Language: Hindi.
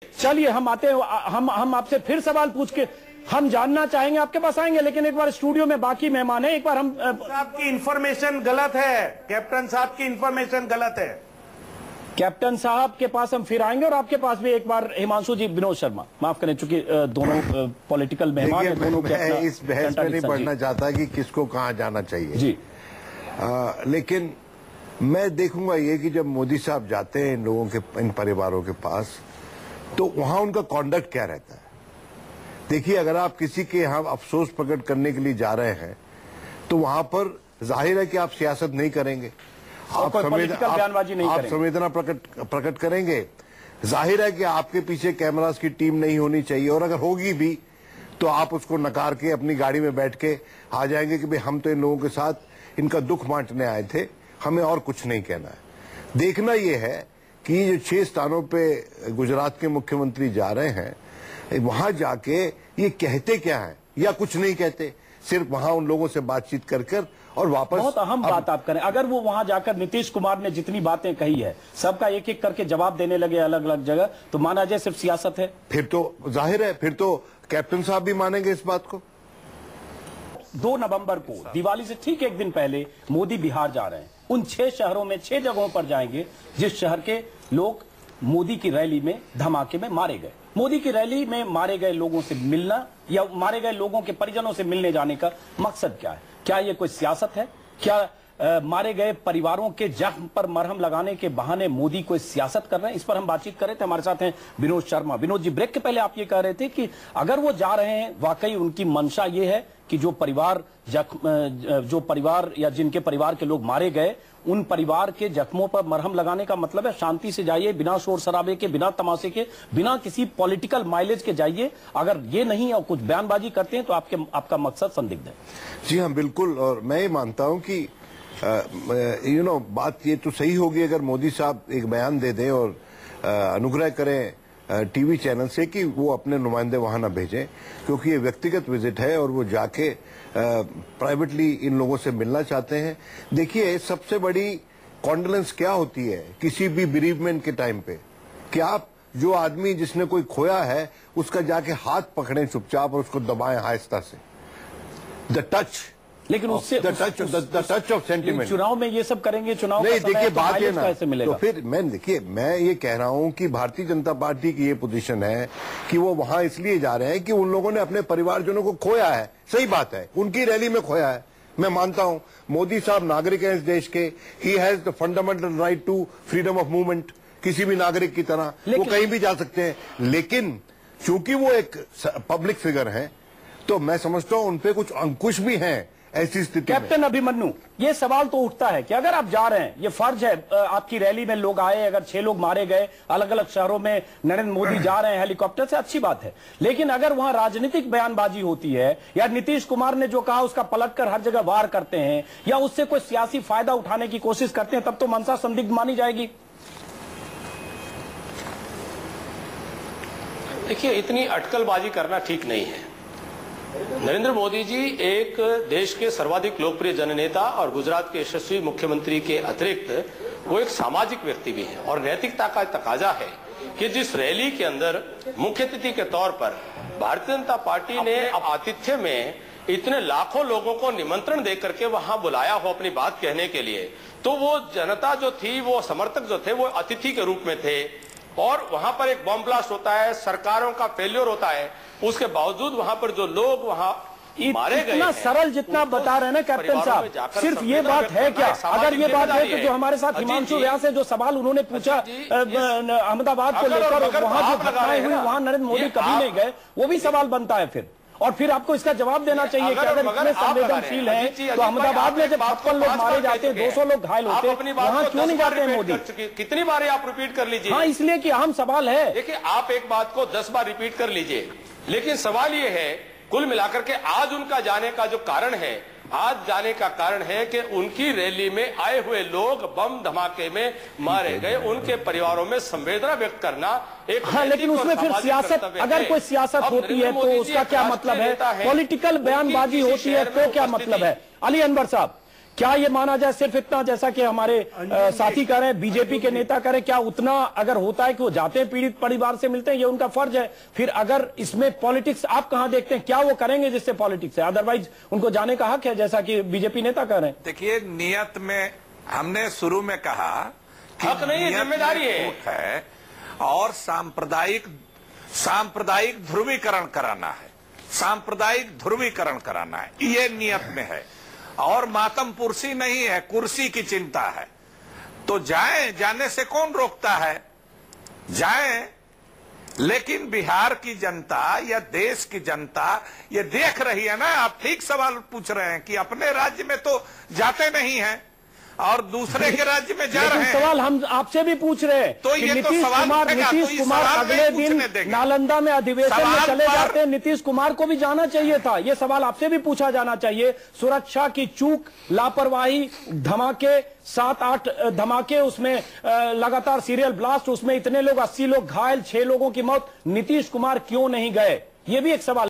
चलिए हम आते हैं, हम आपसे फिर सवाल पूछ के हम जानना चाहेंगे, आपके पास आएंगे, लेकिन एक बार स्टूडियो में बाकी मेहमान है, एक बार हम साहब की इंफॉर्मेशन गलत है, कैप्टन साहब की इंफॉर्मेशन गलत है। कैप्टन साहब के पास हम फिर आएंगे और आपके पास भी एक बार हिमांशु जी, विनोद शर्मा माफ करें, चूंकि दोनों पॉलिटिकल मेहमान हैं, दोनों मैं इस बहस में नहीं पढ़ना चाहता कि किसको कहां जाना चाहिए जी, लेकिन मैं देखूंगा ये कि जब मोदी साहब जाते हैं इन लोगों के, इन परिवारों के पास, तो वहां उनका कॉन्डक्ट क्या रहता है। देखिए, अगर आप किसी के यहाँ अफसोस प्रकट करने के लिए जा रहे हैं तो वहां पर जाहिर है कि आप सियासत नहीं करेंगे, आप संवेदना प्रकट करेंगे। जाहिर है कि आपके पीछे कैमरास की टीम नहीं होनी चाहिए, और अगर होगी भी तो आप उसको नकार के अपनी गाड़ी में बैठ के आ जाएंगे कि भाई हम तो इन लोगों के साथ इनका दुख बांटने आए थे, हमें और कुछ नहीं कहना है। देखना यह है कि जो 6 स्थानों पे गुजरात के मुख्यमंत्री जा रहे हैं, वहां जाके ये कहते क्या है या कुछ नहीं कहते, सिर्फ वहां उन लोगों से बातचीत कर और वापस। बहुत अहम बात आप करें, अगर वो वहां जाकर नीतीश कुमार ने जितनी बातें कही है सबका एक एक करके जवाब देने लगे अलग अलग जगह, तो माना जाए सिर्फ सियासत है। फिर तो जाहिर है, फिर तो कैप्टन साहब भी मानेंगे इस बात को। 2 नवंबर को दिवाली से ठीक एक दिन पहले मोदी बिहार जा रहे हैं। उन 6 शहरों में 6 जगहों पर जाएंगे जिस शहर के लोग मोदी की रैली में धमाके में मारे गए। मोदी की रैली में मारे गए लोगों से मिलना या मारे गए लोगों के परिजनों से मिलने जाने का मकसद क्या है? क्या ये कोई सियासत है? क्या मारे गए परिवारों के जख्म पर मरहम लगाने के बहाने मोदी कोई सियासत कर रहे हैं? इस पर हम बातचीत कर रहे थे। हमारे साथ हैं विनोद शर्मा। विनोद जी, ब्रेक के पहले आप ये कह रहे थे कि अगर वो जा रहे हैं, वाकई उनकी मंशा ये है कि जो परिवार या जिनके परिवार के लोग मारे गए, उन परिवार के जख्मों पर मरहम लगाने का मतलब है शांति से जाइए, बिना शोर शराबे के, बिना तमाशे के, बिना किसी पॉलिटिकल माइलेज के जाइए। अगर ये नहीं और कुछ बयानबाजी करते हैं तो आपका मकसद संदिग्ध है। जी हाँ, बिल्कुल। और मैं ये मानता हूं कि बात ये तो सही होगी अगर मोदी साहब एक बयान दे दें और अनुग्रह करें टीवी चैनल से कि वो अपने नुमाइंदे वहां ना भेजें, क्योंकि ये व्यक्तिगत विजिट है और वो जाके प्राइवेटली इन लोगों से मिलना चाहते हैं। देखिए, सबसे बड़ी कॉन्डोलेंस क्या होती है किसी भी बेरीवमेंट के टाइम पे, कि आप जो आदमी जिसने कोई खोया है उसका जाके हाथ पकड़ें चुपचाप और उसको दबाएं आहिस्ता से। द टच, लेकिन उससे द टच ऑफ सेंटिमेंट। चुनाव में ये सब करेंगे, चुनाव नहीं, देखिए बात है ना, तो फिर मैं ये कह रहा हूं कि भारतीय जनता पार्टी की ये पोजीशन है कि वो वहां इसलिए जा रहे हैं कि उन लोगों ने अपने परिवारजनों को खोया है। सही बात है, उनकी रैली में खोया है, मैं मानता हूं। मोदी साहब नागरिक हैं इस देश के, he has the fundamental right to freedom of movement, किसी भी नागरिक की तरह वो कहीं भी जा सकते हैं। लेकिन चूंकि वो एक पब्लिक फिगर है, तो मैं समझता हूं उनपे कुछ अंकुश भी हैं ऐसी स्थिति। कैप्टन अभिमन्यु, ये सवाल तो उठता है कि अगर आप जा रहे हैं, ये फर्ज है, आपकी रैली में लोग आए, अगर 6 लोग मारे गए, अलग अलग शहरों में नरेंद्र मोदी जा रहे हैं हेलीकॉप्टर से, अच्छी बात है। लेकिन अगर वहां राजनीतिक बयानबाजी होती है या नीतीश कुमार ने जो कहा उसका पलटकर हर जगह वार करते हैं या उससे कोई सियासी फायदा उठाने की कोशिश करते हैं, तब तो मंशा संदिग्ध मानी जाएगी। देखिए, इतनी अटकलबाजी करना ठीक नहीं है। नरेंद्र मोदी जी एक देश के सर्वाधिक लोकप्रिय जननेता और गुजरात के यशस्वी मुख्यमंत्री के अतिरिक्त वो एक सामाजिक व्यक्ति भी है, और नैतिकता का तकाजा है कि जिस रैली के अंदर मुख्य अतिथि के तौर पर भारतीय जनता पार्टी ने आतिथ्य में इतने लाखों लोगों को निमंत्रण देकर के वहां बुलाया हो अपनी बात कहने के लिए, तो वो जनता जो थी, वो समर्थक जो थे, वो अतिथि के रूप में थे। और वहां पर एक बम ब्लास्ट होता है, सरकारों का फेल्योर होता है, उसके बावजूद वहां पर जो लोग वहां मारे गए, इतना सरल जितना बता रहे हैं ना कैप्टन साहब, सिर्फ ये बात है क्या? अगर ये बात है तो जो हमारे साथ हिमांशु व्यास है, जो सवाल उन्होंने पूछा अहमदाबाद को लेकर, वहां जो घटनाएं हुई वहां नरेंद्र मोदी कभी नहीं गए, वो भी सवाल बनता है फिर। और फिर आपको इसका जवाब देना चाहिए कि अगर इतने संवेदनशील हैं तो अहमदाबाद में जब 56 लोग मारे जाते हैं, 200 लोग घायल होते हैं, वहां क्यों नहीं जाते हैं मोदी? कितनी बार आप रिपीट कर लीजिए। हाँ, इसलिए कि अहम सवाल है। देखिए, आप एक बात को 10 बार रिपीट कर लीजिए, लेकिन सवाल ये है कुल मिलाकर के आज उनका जाने का जो कारण है, आज जाने का कारण है कि उनकी रैली में आए हुए लोग बम धमाके में मारे गए, उनके परिवारों में संवेदना व्यक्त करना एक। हाँ, लेकिन उसमें फिर सियासत, अगर कोई सियासत होती है तो उसका क्या मतलब है? पॉलिटिकल बयानबाजी होती है तो क्या मतलब है? अली अनवर साहब, क्या ये माना जाए सिर्फ इतना, जैसा कि हमारे साथी कह रहे हैं, बीजेपी के नेता कह रहे हैं, क्या उतना अगर होता है कि वो जाते हैं पीड़ित परिवार से मिलते हैं, ये उनका फर्ज है? फिर अगर इसमें पॉलिटिक्स आप कहां देखते हैं? क्या वो करेंगे जिससे पॉलिटिक्स है? अदरवाइज उनको जाने का हक है, जैसा कि बीजेपी नेता कह रहे हैं। देखिए, नियत में हमने शुरू में कहा कि हक नहीं है, जिम्मेदारी है और सांप्रदायिक ध्रुवीकरण कराना है, सांप्रदायिक ध्रुवीकरण कराना है, ये नियत में है। और मातम पुरसी नहीं है, कुर्सी की चिंता है। तो जाएं, जाने से कौन रोकता है? जाएं, लेकिन बिहार की जनता या देश की जनता ये देख रही है ना। आप ठीक सवाल पूछ रहे हैं कि अपने राज्य में तो जाते नहीं हैं और दूसरे के राज्य में जा रहे हैं। सवाल हम आपसे भी पूछ रहे हैं तो ये तो नीतीश कुमार अगले दिन नालंदा में अधिवेशन में चले जाते हैं, नीतीश कुमार को भी जाना चाहिए था। ये सवाल आपसे भी पूछा जाना चाहिए। सुरक्षा की चूक, लापरवाही, धमाके, 7-8 धमाके, उसमें लगातार सीरियल ब्लास्ट, उसमें इतने लोग, 80 लोग घायल, 6 लोगों की मौत, नीतीश कुमार क्यों नहीं गए? ये भी एक सवाल।